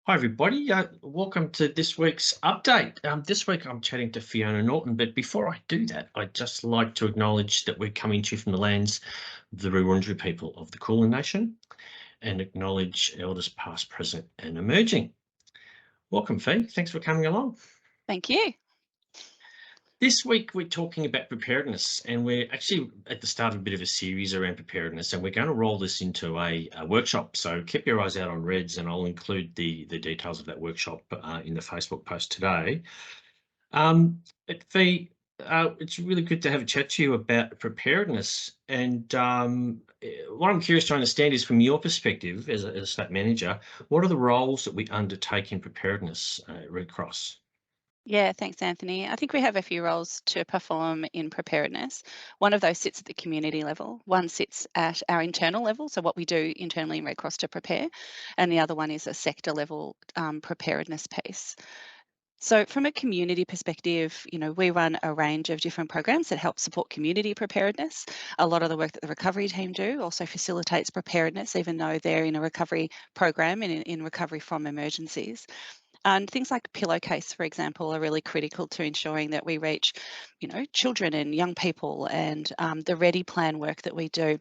Hi, everybody. Welcome to this week's update. This week I'm chatting to Fiona Norton, but before I do that, I'd just like to acknowledge that we're coming to you from the lands of the Wurundjeri people of the Kulin Nation and acknowledge elders past, present, and emerging. Welcome, Fee. Thanks for coming along. Thank you. This week we're talking about preparedness, and we're actually at the start of a bit of a series around preparedness, and we're going to roll this into a workshop. So keep your eyes out on Reds, and I'll include the details of that workshop in the Facebook post today. Fee, it's really good to have a chat to you about preparedness. And what I'm curious to understand is, from your perspective as a state manager, what are the roles that we undertake in preparedness at Red Cross? Yeah, thanks, Anthony. I think we have a few roles to perform in preparedness. One of those sits at the community level, one sits at our internal level, so what we do internally in Red Cross to prepare, and the other one is a sector level preparedness piece. So, from a community perspective, we run a range of different programs that help support community preparedness. A lot of the work that the recovery team do also facilitates preparedness, even though they're in a recovery program and in recovery from emergencies. And things like pillowcase, for example, are really critical to ensuring that we reach, children and young people, and the Ready Plan work that we do,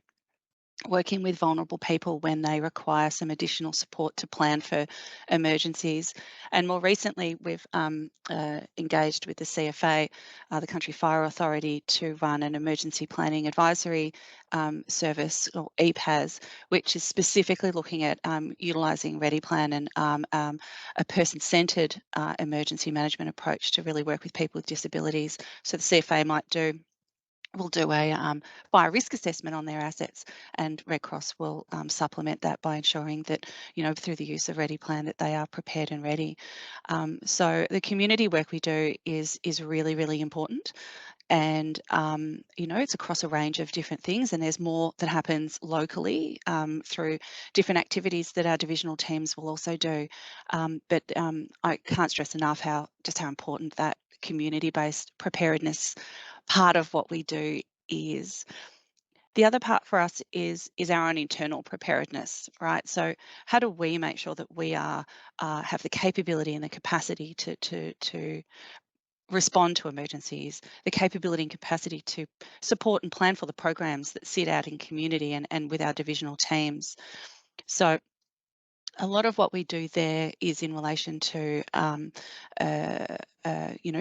working with vulnerable people when they require some additional support to plan for emergencies. And more recently, we've engaged with the CFA, the Country Fire Authority, to run an emergency planning advisory service, or EPAS, which is specifically looking at utilising Ready Plan and a person-centred emergency management approach to really work with people with disabilities. So the CFA will do a fire risk assessment on their assets, and Red Cross will supplement that by ensuring that, through the use of Ready Plan, that they are prepared and ready. So the community work we do is really, really important, and it's across a range of different things, and there's more that happens locally through different activities that our divisional teams will also do. But I can't stress enough how important that community-based preparedness part of what we do is. The other part for us is our own internal preparedness, right? So how do we make sure that we are have the capability and the capacity to respond to emergencies, the capability and capacity to support and plan for the programs that sit out in community and with our divisional teams. So a lot of what we do there is in relation to,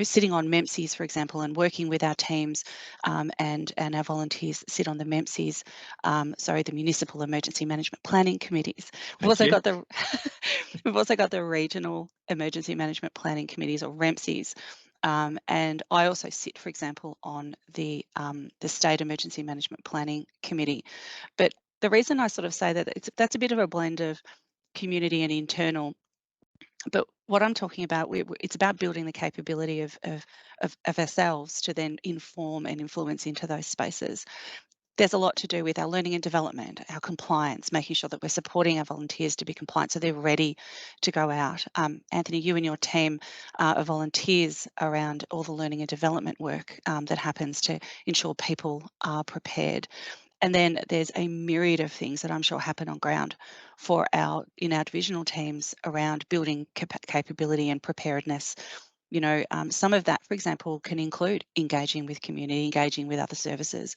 sitting on MEMCs, for example, and working with our teams and our volunteers that sit on the MEMCs, the Municipal Emergency Management Planning Committees. We've Thank also you. got the we've also got the Regional Emergency Management Planning Committees, or REMCs. And I also sit, for example, on the State Emergency Management Planning Committee. But the reason I sort of say that that's a bit of a blend of community and internal. But what I'm talking about, it's about building the capability of ourselves to then inform and influence into those spaces. There's a lot to do with our learning and development, our compliance, making sure that we're supporting our volunteers to be compliant so they're ready to go out. Anthony, you and your team are volunteers around all the learning and development work that happens to ensure people are prepared. And then there's a myriad of things that I'm sure happen on ground in our divisional teams around building capability and preparedness. Some of that, for example, can include engaging with community, engaging with other services,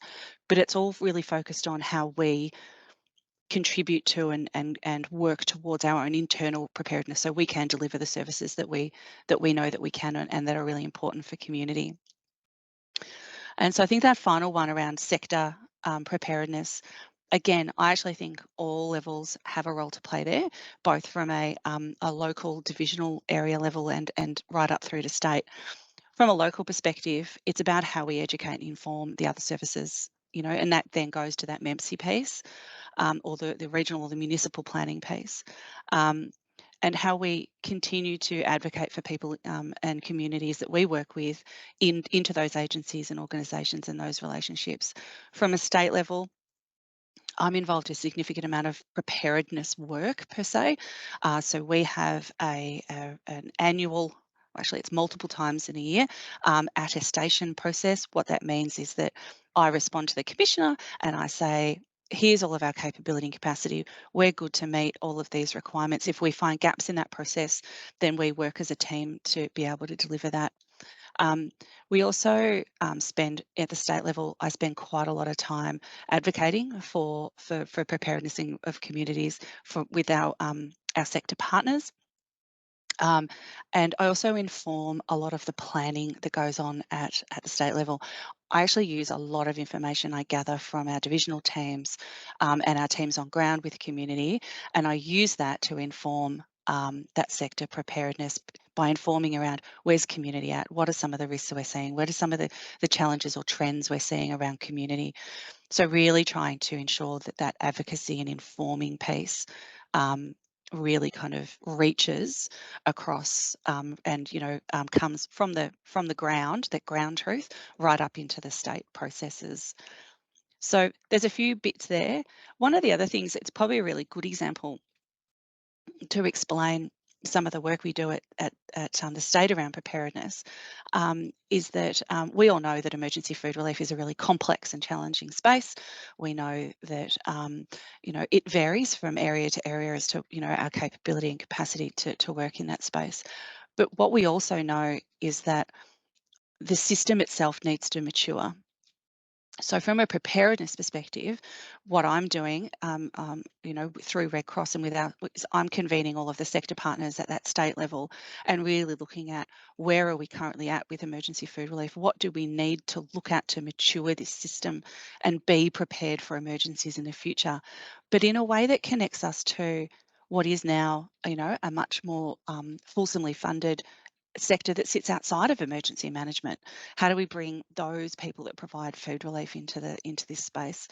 but it's all really focused on how we contribute to and work towards our own internal preparedness, so we can deliver the services that we know that we can, and that are really important for community. And so I think that final one around sector preparedness, again, I actually think all levels have a role to play there, both from a local divisional area level and right up through to state. From a local perspective, it's about how we educate and inform the other services, and that then goes to that MEMC piece, or the regional or the municipal planning piece. And how we continue to advocate for people and communities that we work with into those agencies and organisations and those relationships. From a state level, I'm involved in a significant amount of preparedness work per se. So we have an annual, actually it's multiple times in a year, attestation process. What that means is that I respond to the commissioner and I say, here's all of our capability and capacity. We're good to meet all of these requirements. If we find gaps in that process, then we work as a team to be able to deliver that. We also spend at the state level, I spend quite a lot of time advocating for preparedness of communities with our sector partners. And I also inform a lot of the planning that goes on at the state level. I actually use a lot of information I gather from our divisional teams and our teams on ground with the community, and I use that to inform that sector preparedness by informing around where's community at, what are some of the risks we're seeing, what are some of the challenges or trends we're seeing around community. So really trying to ensure that that advocacy and informing piece really kind of reaches across and comes from the ground, that ground truth, right up into the state processes. So there's a few bits there. One of the other things, it's probably a really good example to explain some of the work we do at the state around preparedness, is that we all know that emergency food relief is a really complex and challenging space. We know that it varies from area to area as to our capability and capacity to work in that space. But what we also know is that the system itself needs to mature. So from a preparedness perspective, what I'm doing, through Red Cross and I'm convening all of the sector partners at that state level and really looking at where are we currently at with emergency food relief? What do we need to look at to mature this system and be prepared for emergencies in the future? But in a way that connects us to what is now, a much more fulsomely funded sector that sits outside of emergency management. How do we bring those people that provide food relief into this space?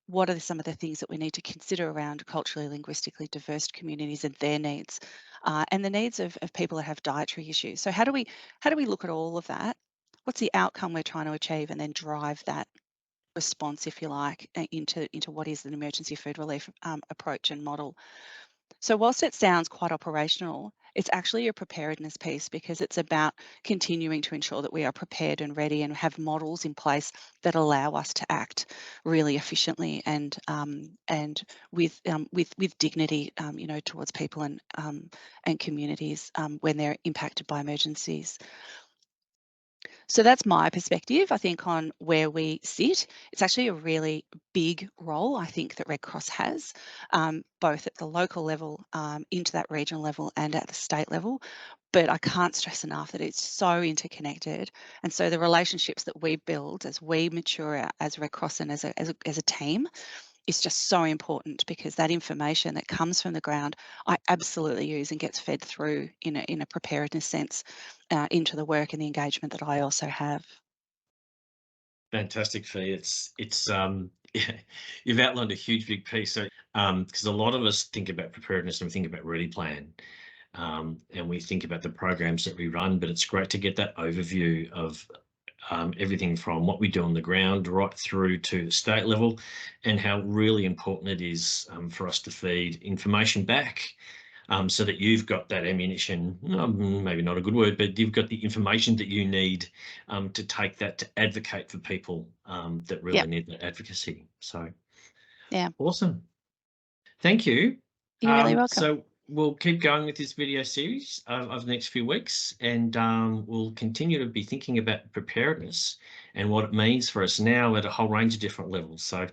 What are some of the things that we need to consider around culturally, linguistically diverse communities and their needs, and the needs of people that have dietary issues? So how do we look at all of that? What's the outcome we're trying to achieve, and then drive that response, if you like, into what is an emergency food relief approach and model? So whilst it sounds quite operational, it's actually a preparedness piece, because it's about continuing to ensure that we are prepared and ready and have models in place that allow us to act really efficiently and with dignity, towards people and communities when they're impacted by emergencies. So that's my perspective, I think, on where we sit. It's actually a really big role, I think, that Red Cross has, both at the local level, into that regional level, and at the state level. But I can't stress enough that it's so interconnected. And so the relationships that we build as we mature as Red Cross and as a team is just so important, because that information that comes from the ground, I absolutely use and gets fed through in a preparedness sense into the work and the engagement that I also have. Fantastic, Fee. It's you've outlined a huge big piece. So because a lot of us think about preparedness and we think about Ready Plan, and we think about the programs that we run, but it's great to get that overview of everything from what we do on the ground right through to the state level, and how really important it is for us to feed information back, so that you've got that ammunition, maybe not a good word, but you've got the information that you need to take that to advocate for people that really Yep. need that advocacy. So Yeah, awesome. Thank you. you're really welcome. So we'll keep going with this video series over the next few weeks, and we'll continue to be thinking about preparedness and what it means for us now at a whole range of different levels. So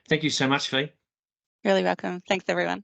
thank you so much, Fee. Really welcome. Thanks, everyone.